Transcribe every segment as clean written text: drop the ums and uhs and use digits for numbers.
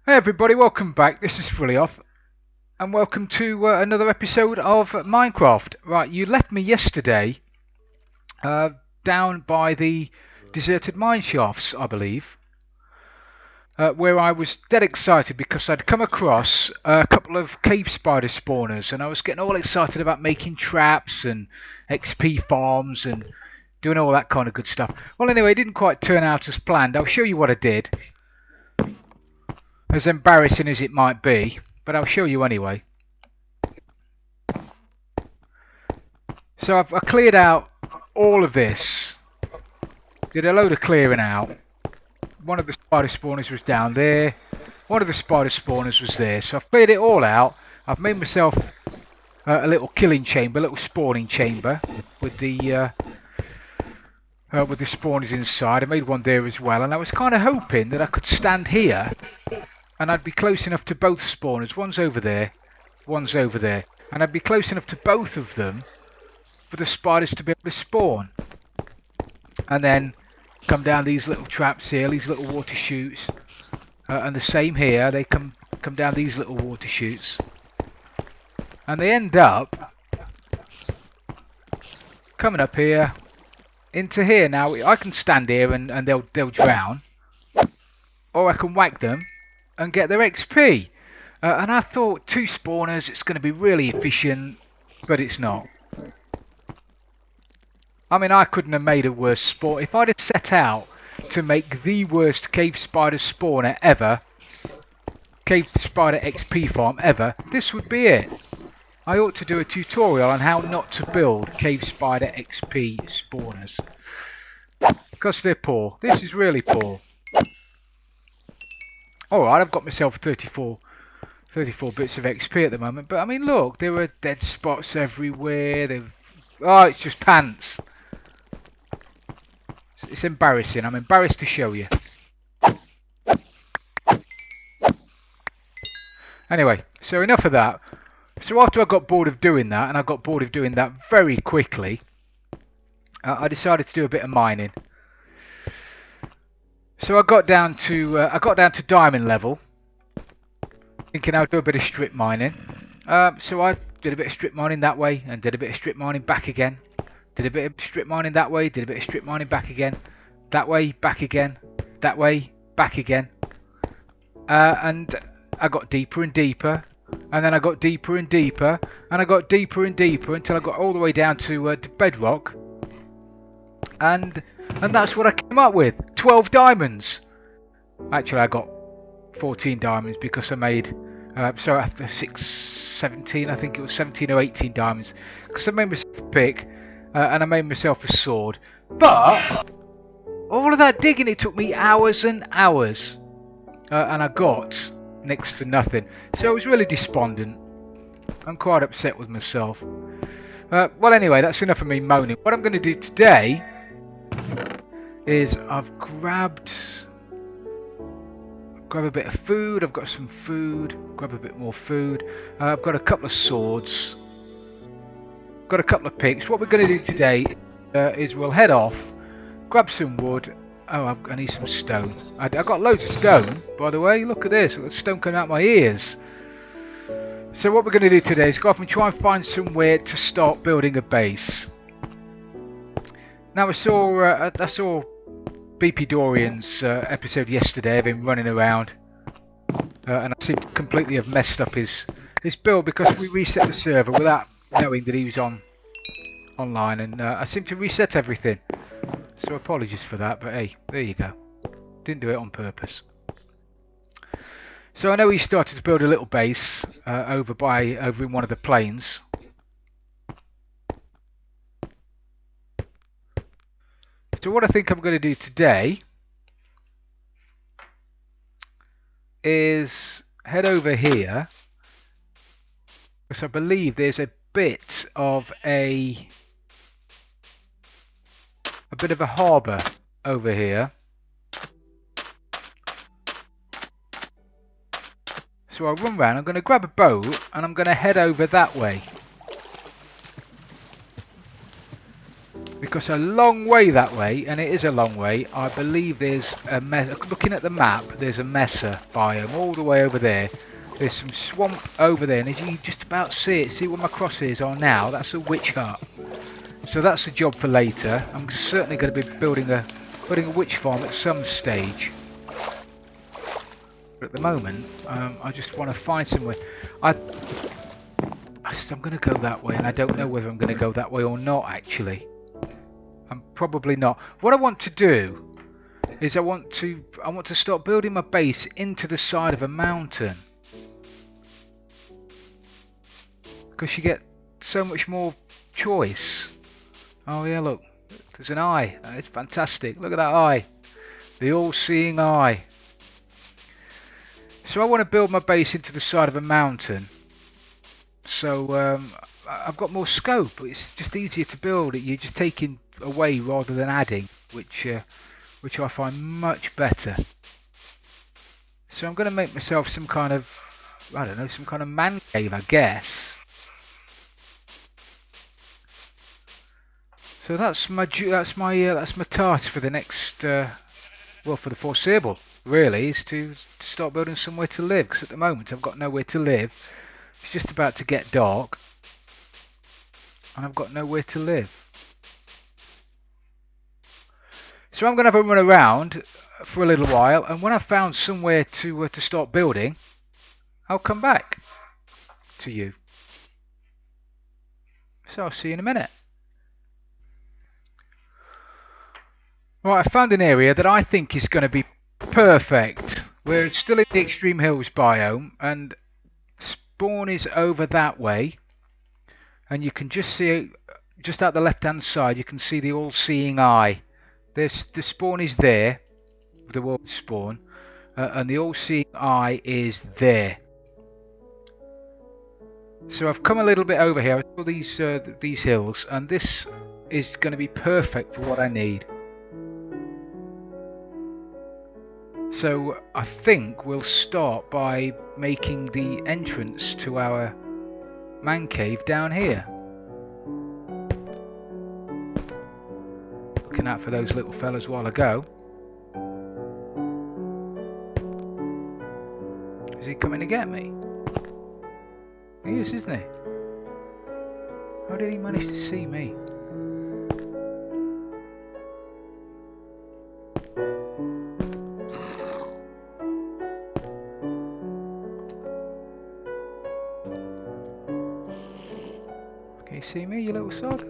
Hey everybody, welcome back. This is Frilioth, and welcome to another episode of Minecraft. Right, you left me yesterday uh, down by the deserted mine shafts, I believe, where I was dead excited because I'd come across a couple of cave spider spawners, and I was getting all excited about making traps and XP farms and doing all that kind of good stuff. Well, anyway, it didn't quite turn out as planned. I'll show you what I did, as embarrassing as it might be, but I'll show you anyway. So I cleared out all of this, did a load of clearing out. One of the spider spawners was down there, one of the spider spawners was there, so I've cleared it all out. I've made myself a little killing chamber, a little spawning chamber with the spawners inside. I made one there as well, and I was kind of hoping that I could stand here and I'd be close enough to both spawners. One's over there, one's over there, and I'd be close enough to both of them for the spiders to be able to spawn, and then come down these little traps here, these little water chutes, and the same here. They come down these little water chutes, and they end up coming up here into here. Now I can stand here and they'll drown, or I can whack them and get their XP. And I thought 2 spawners, it's going to be really efficient, but it's not. I mean, I couldn't have made a worse spawn. If I'd have set out to make the worst cave spider spawner ever, cave spider XP farm ever, this would be it. I ought to do a tutorial on how not to build cave spider XP spawners, because they're poor. This is really poor. Alright, I've got myself 34 bits of XP at the moment, but I mean, look, there are dead spots everywhere. Oh, it's just pants. It's embarrassing. I'm embarrassed to show you. Anyway, so enough of that. So after I got bored of doing that, and I got bored of doing that very quickly, I decided to do a bit of mining. So I got down to diamond level, thinking I'd do a bit of strip mining. So I did a bit of strip mining that way, and did a bit of strip mining back again. Did a bit of strip mining that way, did a bit of strip mining back again. That way, back again. That way, back again. And I got deeper and deeper. And then I got deeper and deeper. And I got deeper and deeper until I got all the way down to bedrock. And that's what I came up with. 12 diamonds. Actually, I got 14 diamonds because I made... so after 17, I think it was 17 or 18 diamonds. Because I made myself a pick. And I made myself a sword, but all of that digging, it took me hours and hours, and I got next to nothing. So I was really despondent. I'm quite upset with myself. Well, anyway, that's enough of me moaning. What I'm going to do today is I've grabbed a bit of food. I've got some food. Grab a bit more food. I've got a couple of swords. Got a couple of picks. What we're going to do today is we'll head off, grab some wood. Oh, I need some stone. I got loads of stone, by the way. Look at this. I've got stone coming out my ears. So what we're going to do today is go off and try and find somewhere to start building a base. Now I saw BP Dorian's episode yesterday of him running around, and I seem to completely have messed up his build because we reset the server without knowing that he was online, and I seem to reset everything. So apologies for that, but hey, there you go. Didn't do it on purpose. So I know he started to build a little base over in one of the plains. So what I think I'm going to do today is head over here, because I believe there's a bit of a harbour over here. So I'll run round, I'm going to grab a boat and I'm going to head over that way. Because a long way that way, and it is a long way, I believe there's a looking at the map, there's a mesa biome all the way over there. There's some swamp over there, and as you just about see it, see where my crosshairs are now, that's a witch hut. So that's a job for later. I'm certainly going to be building a witch farm at some stage. But at the moment, I just want to find somewhere. I'm going to go that way, and I don't know whether I'm going to go that way or not, actually. I'm probably not. What I want to do is I want to start building my base into the side of a mountain, because you get so much more choice. Oh yeah, look, there's an eye. It's fantastic. Look at that eye, the all-seeing eye. So I want to build my base into the side of a mountain, so I've got more scope. It's just easier to build it. You're just taking away rather than adding, which I find much better. So I'm going to make myself some kind of, I don't know, some kind of man cave, I guess. So that's my task for the next, well, for the foreseeable, really, is to start building somewhere to live. Because at the moment I've got nowhere to live. It's just about to get dark, and I've got nowhere to live. So I'm going to have a run around for a little while, and when I've found somewhere to start building, I'll come back to you. So I'll see you in a minute. Right, I found an area that I think is going to be perfect. We're still in the Extreme Hills biome, and spawn is over that way, and you can just see, just out the left hand side, you can see the all-seeing eye. The spawn is there, the world spawn, and the all-seeing eye is there. So I've come a little bit over here. I saw these hills, and this is going to be perfect for what I need. So I think we'll start by making the entrance to our man cave down here. Looking out for those little fellas while I go. Is he coming to get me? He is, isn't he? How did he manage to see me? Can you see me, you little sod?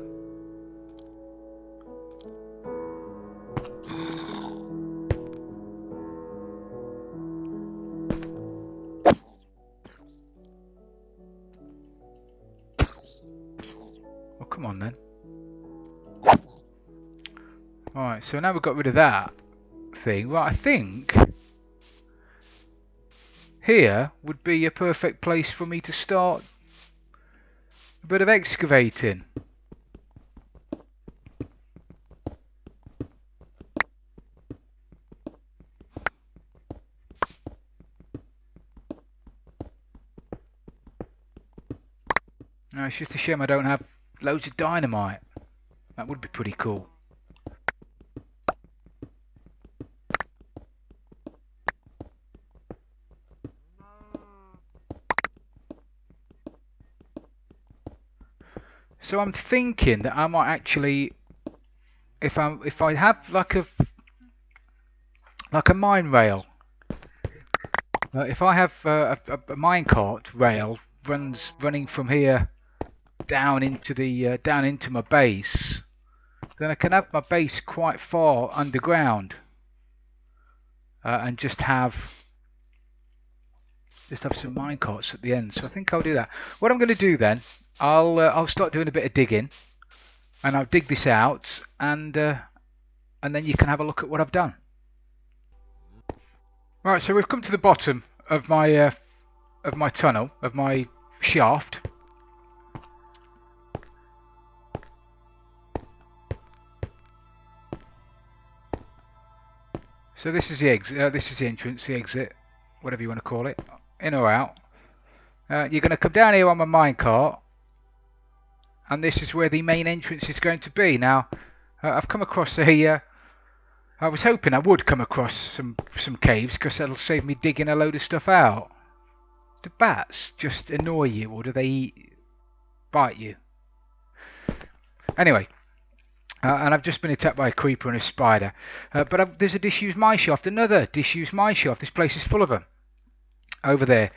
Well, come on then. Right, so now we've got rid of that thing. Right, I think here would be a perfect place for me to start a bit of excavating. No, it's just a shame I don't have loads of dynamite. That would be pretty cool. So I'm thinking that I might actually, if I have like a mine rail, if I have a minecart rail running from here down into my base, then I can have my base quite far underground, and just have some minecarts at the end. So I think I'll do that. What I'm going to do then, I'll start doing a bit of digging, and I'll dig this out, and then you can have a look at what I've done. Right, so we've come to the bottom of my tunnel, of my shaft. So this is the exit. This is the entrance, the exit, whatever you want to call it, in or out. You're going to come down here on my minecart, and this is where the main entrance is going to be. Now, I've come across a... I was hoping I would come across some caves because that'll save me digging a load of stuff out. Do bats just annoy you, or do they bite you? Anyway, and I've just been attacked by a creeper and a spider. But there's a disused mineshaft, another disused mineshaft. This place is full of them. Over there.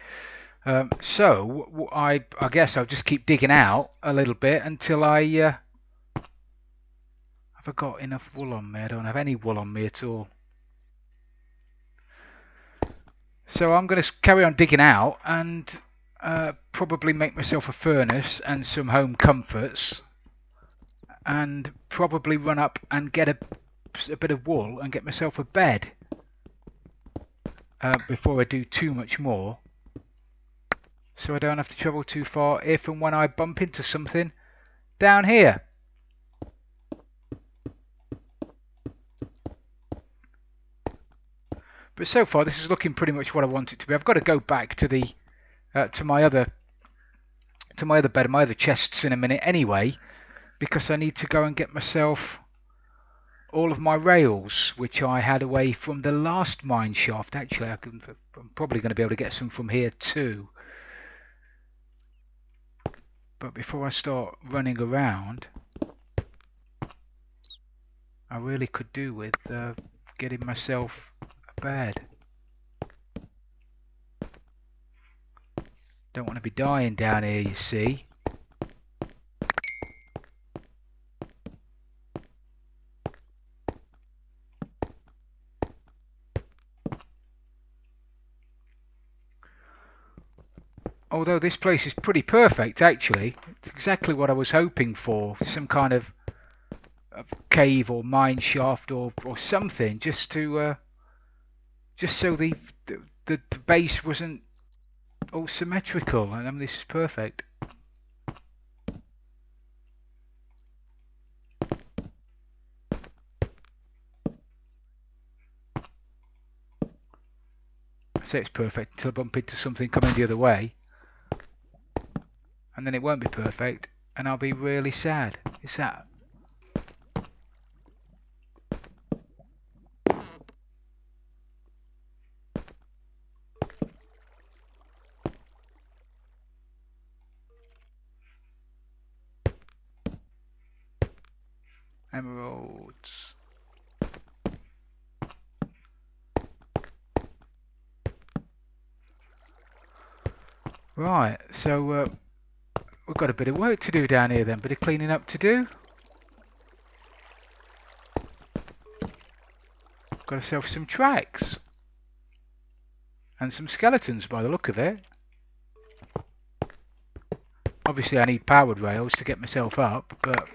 So I guess I'll just keep digging out a little bit until I... have I got enough wool on me? I don't have any wool on me at all. So I'm going to carry on digging out and probably make myself a furnace and some home comforts, and probably run up and get a bit of wool and get myself a bed before I do too much more, so I don't have to travel too far if and when I bump into something down here. But so far this is looking pretty much what I want it to be. I've got to go back to the to my other bed, my other chests in a minute anyway, because I need to go and get myself all of my rails, which I had away from the last mine shaft. Actually, I'm probably going to be able to get some from here too. But before I start running around, I really could do with getting myself a bed. Don't want to be dying down here, you see. Although this place is pretty perfect, actually. It's exactly what I was hoping for. Some kind of cave or mine shaft or something, just to just so the base wasn't all symmetrical. And I mean, this is perfect. I say it's perfect until I bump into something coming the other way, and then it won't be perfect, and I'll be really sad. Is that... emeralds. Right, so we've got a bit of work to do down here then, bit of cleaning up to do. Got ourselves some tracks. And some skeletons by the look of it. Obviously I need powered rails to get myself up, but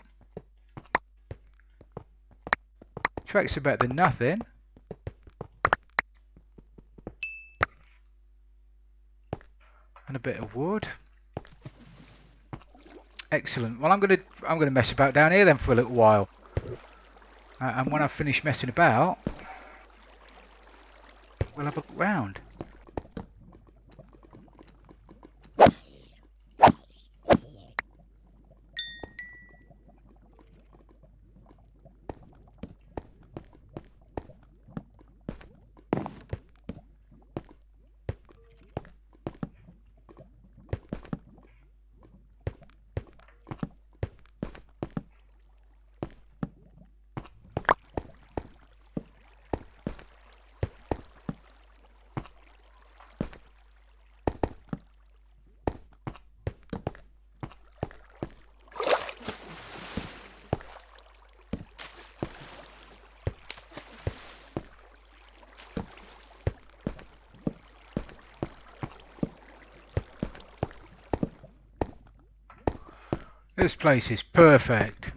tracks are better than nothing. And a bit of wood. Excellent. Well, I'm gonna mess about down here then for a little while. And when I've finished messing about, we'll have a look round. This place is perfect.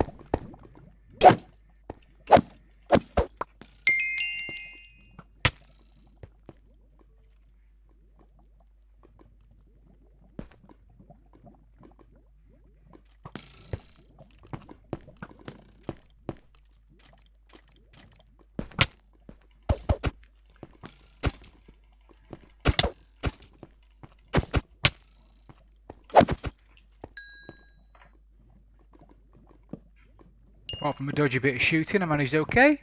Apart from a dodgy bit of shooting, I managed okay.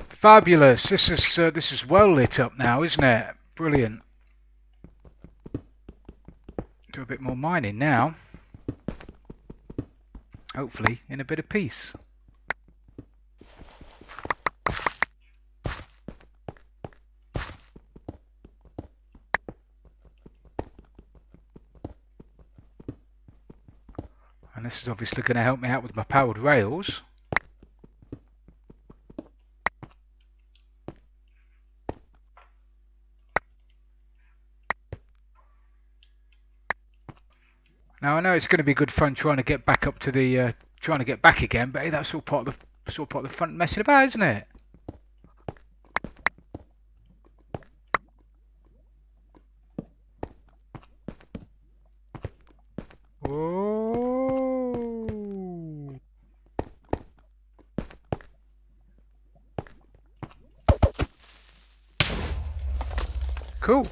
Fabulous. This is well lit up now, isn't it? Brilliant. Do a bit more mining now. Hopefully in a bit of peace. And this is obviously going to help me out with my powered rails. Now I know it's going to be good fun trying to get back up to the trying to get back again, but hey, that's all part of the fun messing about, isn't it? Oh. Cool.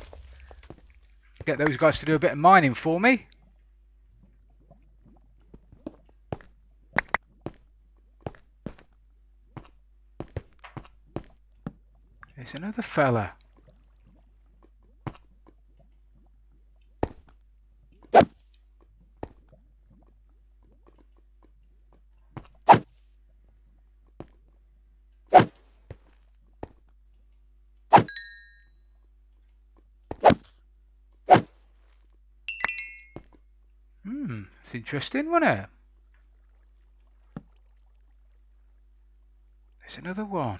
Get those guys to do a bit of mining for me. There's another fella. It's interesting, wasn't it? There's another one.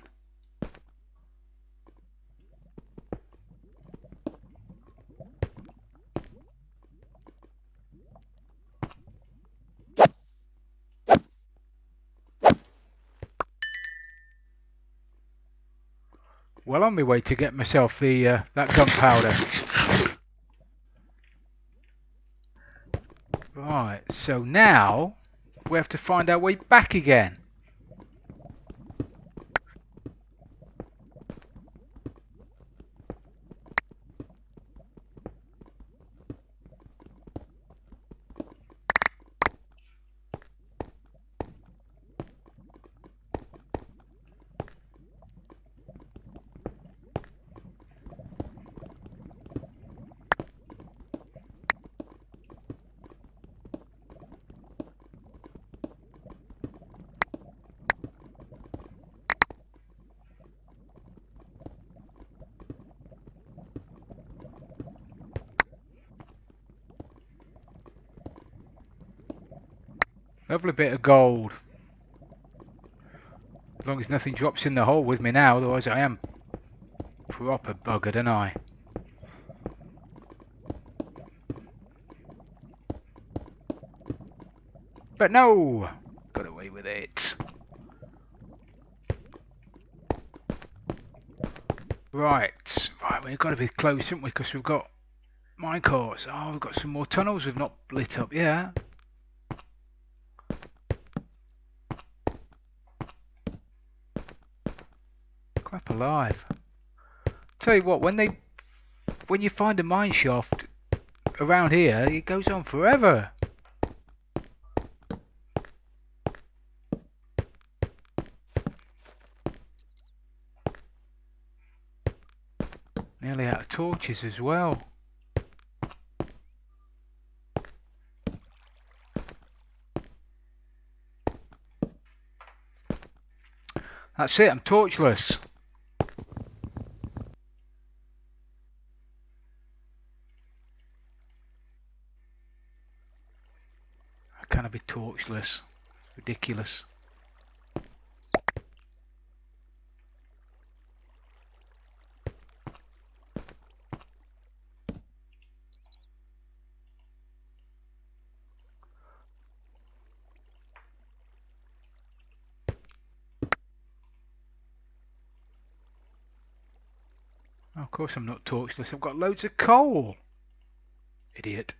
Well, on my way to get myself the that gunpowder. Right, so now we have to find our way back again. Lovely bit of gold. As long as nothing drops in the hole with me now, otherwise I am proper buggered, aren't I? But no! Got away with it. Right, we've got to be close, haven't we? Because we've got minecarts. Oh, we've got some more tunnels we've not lit up yet. Crap alive. Tell you what, when you find a mine shaft around here, it goes on forever. Nearly out of torches as well. That's it, I'm torchless. How can I be torchless? Ridiculous. Oh, of course I'm not torchless, I've got loads of coal. Idiot.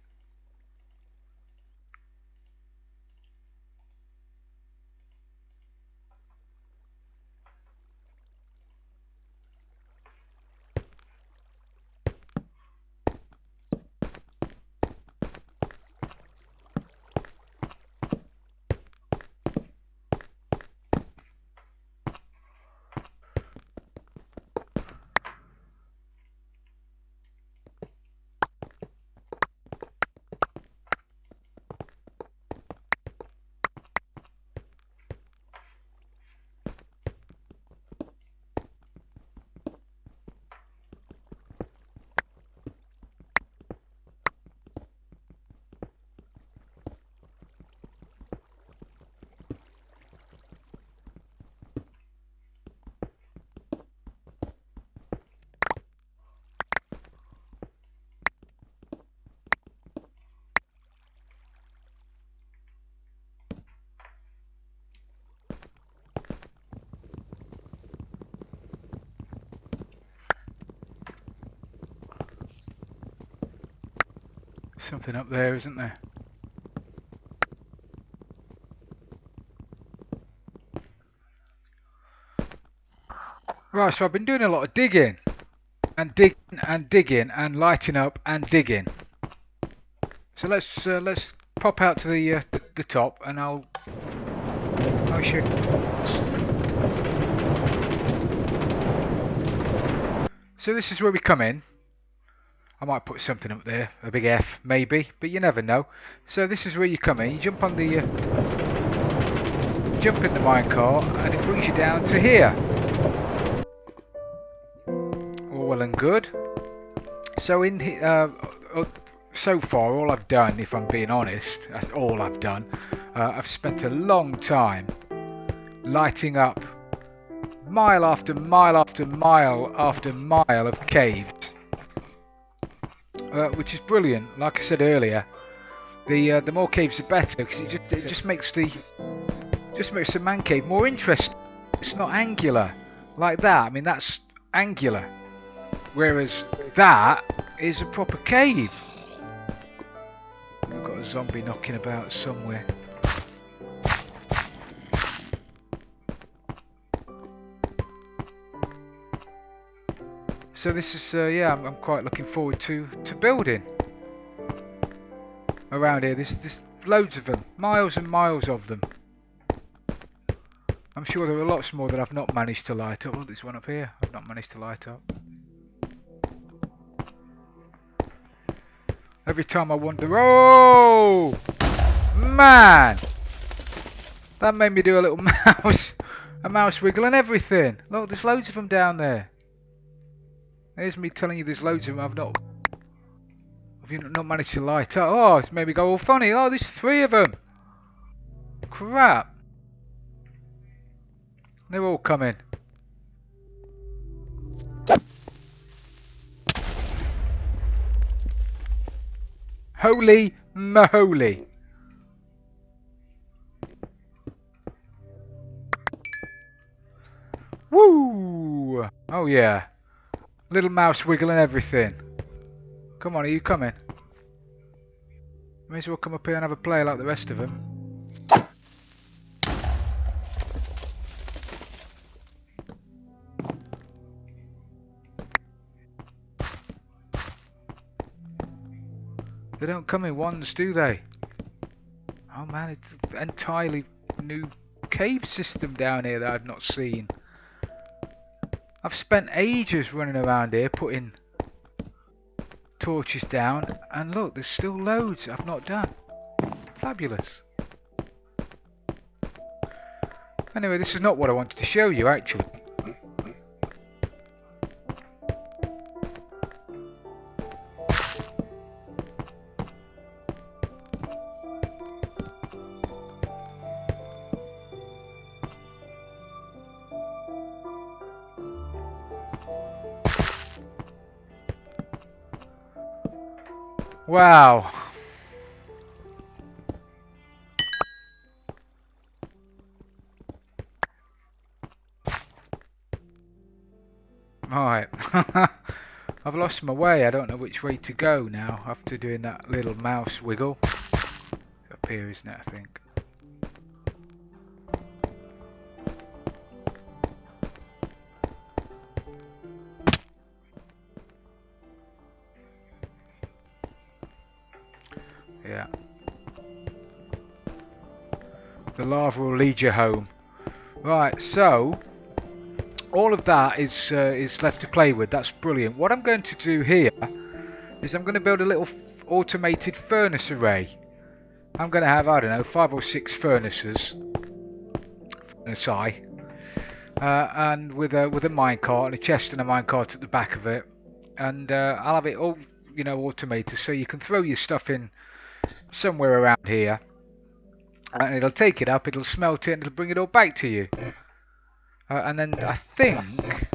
Something up there, isn't there? Right, so I've been doing a lot of digging and digging and lighting up and digging. So let's pop out to the top and I'll show you. So this is where we come in. I might put something up there, a big F maybe, but you never know. So this is where you come in. You jump on the jump in the minecart and it brings you down to here. All well and good. So in so far, all I've done, if I'm being honest, that's all I've done. I've spent a long time lighting up mile after mile after mile after mile of caves, which is brilliant. Like I said earlier, the more caves the better, because it just makes the man cave more interesting. It's not angular like that. I mean, that's angular, whereas that is a proper cave. We've got a zombie knocking about somewhere. So this is yeah, I'm quite looking forward to building around here. There's loads of them, miles and miles of them. I'm sure there are lots more that I've not managed to light up. Oh, there's one up here I've not managed to light up. Every time I wonder, oh man, that made me do a little mouse wiggle and everything. Look, there's loads of them down there. There's me telling you there's loads of them I've not managed to light up. Oh, it's made me go all funny. Oh, there's 3 of them. Crap. They're all coming. Holy moly. Woo! Oh yeah. Little mouse wiggle and everything. Come on, are you coming? May as well come up here and have a play like the rest of them. They don't come in ones, do they? Oh man, it's an entirely new cave system down here that I've not seen. I've spent ages running around here putting torches down, and look, there's still loads I've not done. Fabulous. Anyway, this is not what I wanted to show you actually. Wow. Alright. I've lost my way. I don't know which way to go now after doing that little mouse wiggle. It's up here, isn't it, I think? Yeah. The lava will lead you home. Right, so all of that is left to play with. That's brilliant. What I'm going to do here is I'm going to build a little automated furnace array. I'm going to have, I don't know, 5 or 6 furnaces, furnace eye, and with a minecart and a chest and a minecart at the back of it, and I'll have it all, you know, automated, so you can throw your stuff in somewhere around here, and it'll take it up, it'll smelt it, and it'll bring it all back to you. And then I think,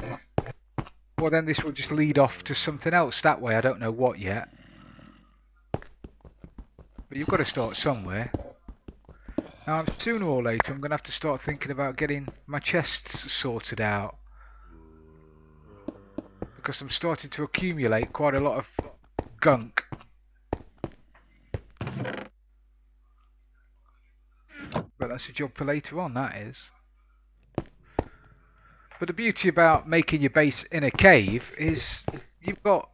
well, then this will just lead off to something else that way. I don't know what yet, but you've got to start somewhere. Now, sooner or later, I'm going to have to start thinking about getting my chests sorted out, because I'm starting to accumulate quite a lot of gunk. But that's a job for later on, that is. But the beauty about making your base in a cave is you've got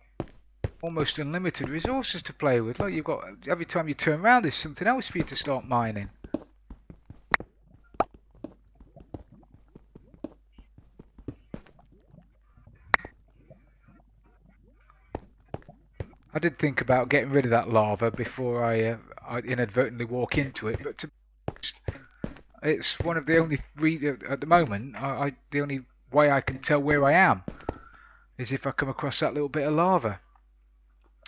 almost unlimited resources to play with. Like, you've got, every time you turn around, there's something else for you to start mining. I did think about getting rid of that lava before I inadvertently walk into it, but to be honest, it's one of the only at the moment. The only way I can tell where I am is if I come across that little bit of lava.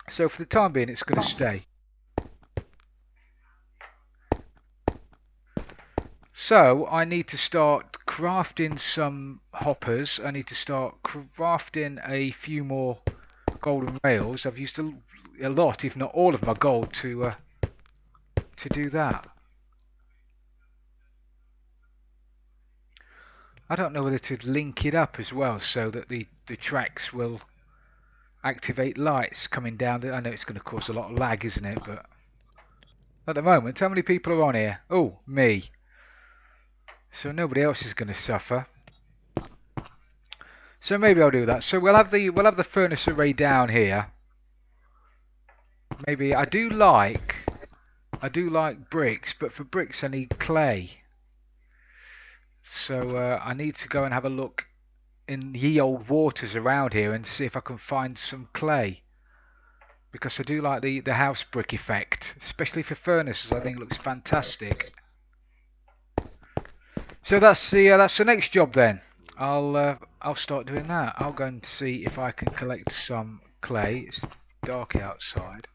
So for the time being, it's going to stay. So I need to start crafting some hoppers. I need to start crafting a few more golden rails. I've used a lot, if not all of my gold to do that. I don't know whether to link it up as well so that the tracks will activate lights coming down. I know it's going to cause a lot of lag, isn't it? But at the moment, how many people are on here? Oh, me. So nobody else is going to suffer. So maybe I'll do that. So we'll have the furnace array down here. Maybe I do like bricks, but for bricks I need clay. So I need to go and have a look in ye old waters around here and see if I can find some clay. Because I do like the house brick effect, especially for furnaces. I think it looks fantastic. So that's the next job then. I'll start doing that. I'll go and see if I can collect some clay. It's dark outside.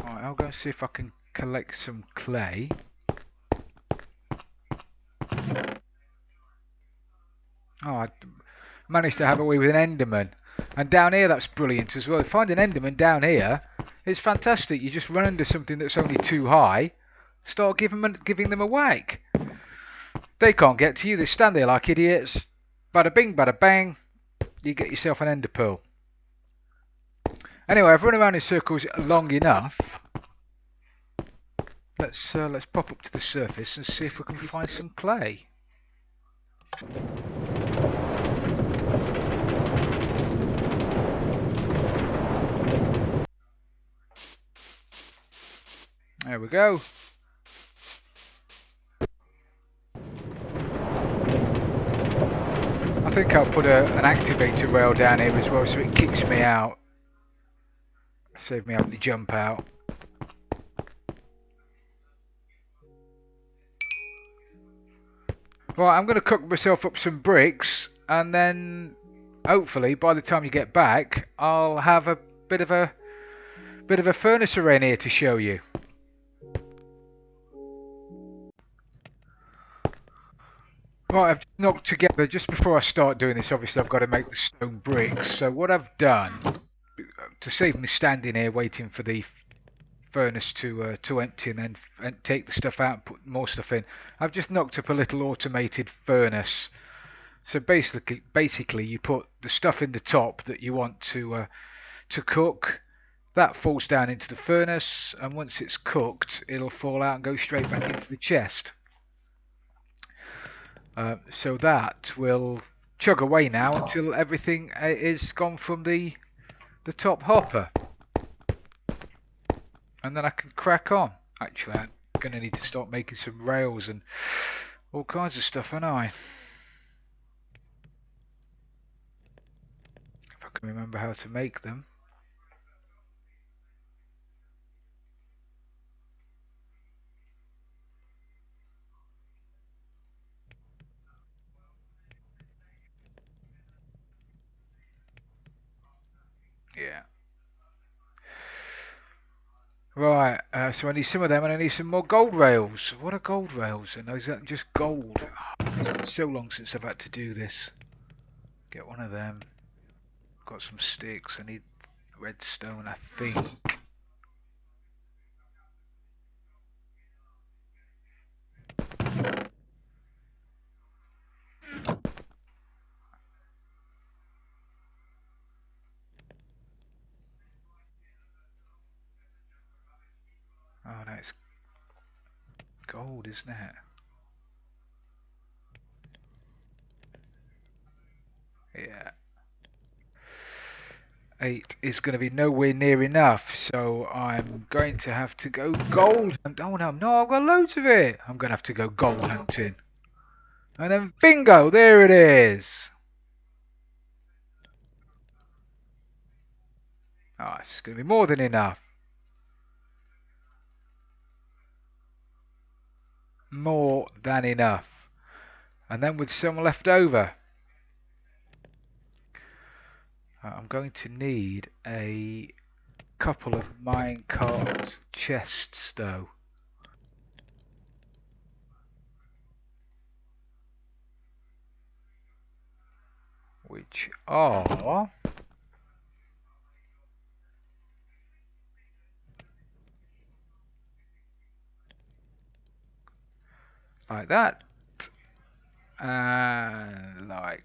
Alright, I'll go and see if I can collect some clay. Oh, I managed to have a way with an Enderman. And down here, that's brilliant as well. Find an Enderman down here, it's fantastic. You just run under something that's only too high, start giving them a whack. They can't get to you. They stand there like idiots. Bada bing, bada bang. You get yourself an ender pearl. Anyway, I've run around in circles long enough. Let's pop up to the surface and see if we can find some clay. There we go. I think I'll put an activator rail down here as well so it kicks me out. Save me having to jump out. Right, I'm going to cook myself up some bricks and then hopefully by the time you get back I'll have a bit of a furnace array in here to show you. Right, I've knocked together, just before I start doing this, obviously I've got to make the stone bricks. So what I've done, to save me standing here waiting for the furnace to empty and then take the stuff out and put more stuff in. I've just knocked up a little automated furnace. So basically you put the stuff in the top that you want to cook. That falls down into the furnace, and once it's cooked, it'll fall out and go straight back into the chest. So that will chug away now until everything is gone from the top hopper. And then I can crack on. Actually, I'm going to need to start making some rails and all kinds of stuff, aren't I? If I can remember how to make them. Yeah. Right, so I need some of them and I need some more gold rails. What are gold rails? And is that just gold? It's been so long since I've had to do this. Get one of them. Got some sticks. I need redstone, I think. Oh no, it's gold, isn't it? Yeah. 8 is going to be nowhere near enough, so I'm going to have to go gold. And oh no, I've got loads of it. I'm going to have to go gold hunting. And then bingo, there it is. Oh, it's going to be more than enough. More than enough. And then with some left over, I'm going to need a couple of minecart chests though. Which are like that. And like,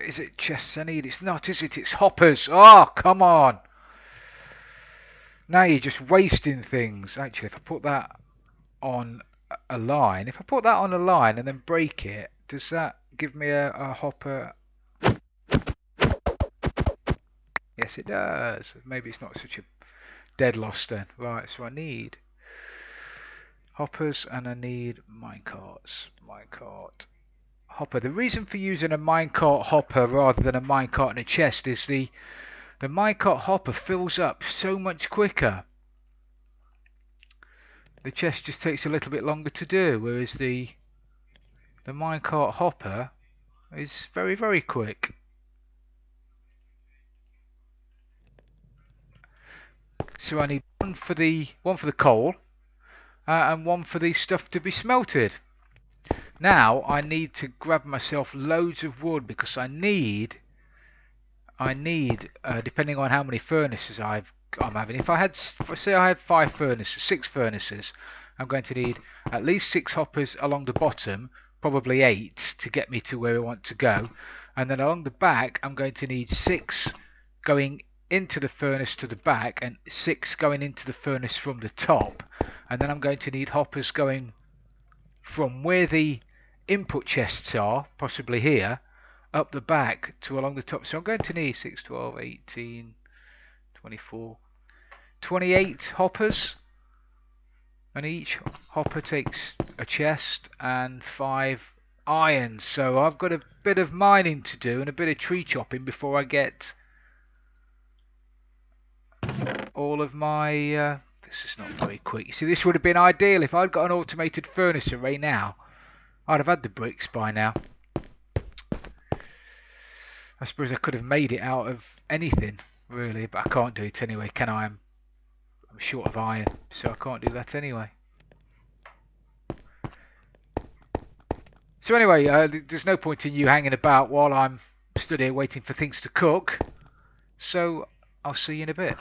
is it chests I need? It's not, is it? It's hoppers. Oh, come on. Now you're just wasting things. Actually, if I put that on a line, and then break it, does that give me a hopper? Yes, it does. Maybe it's not such a dead loss then. Right, so I need hoppers and I need minecarts. Minecart hopper. The reason for using a minecart hopper rather than a minecart in a chest is the minecart hopper fills up so much quicker. The chest just takes a little bit longer to do, whereas the minecart hopper is very, very quick. So I need one for the coal and one for the stuff to be smelted. Now I need to grab myself loads of wood because I need depending on how many furnaces I'm having. If I had, say I had 5 furnaces, 6 furnaces, I'm going to need at least 6 hoppers along the bottom, probably 8 to get me to where I want to go, and then along the back I'm going to need 6 going into the furnace to the back and 6 going into the furnace from the top, and then I'm going to need hoppers going from where the input chests are, possibly here, up the back to along the top. So I'm going to need 6, 12, 18, 24, 28 hoppers, and each hopper takes a chest and 5 iron. So I've got a bit of mining to do and a bit of tree chopping before I get all of my this is not very quick. You see, this would have been ideal if I'd got an automated furnace array now. I'd have had the bricks by now. I suppose I could have made it out of anything, really, but I can't do it anyway, can I? I'm short of iron, so I can't do that anyway. So anyway, there's no point in you hanging about while I'm stood here waiting for things to cook. So I'll see you in a bit.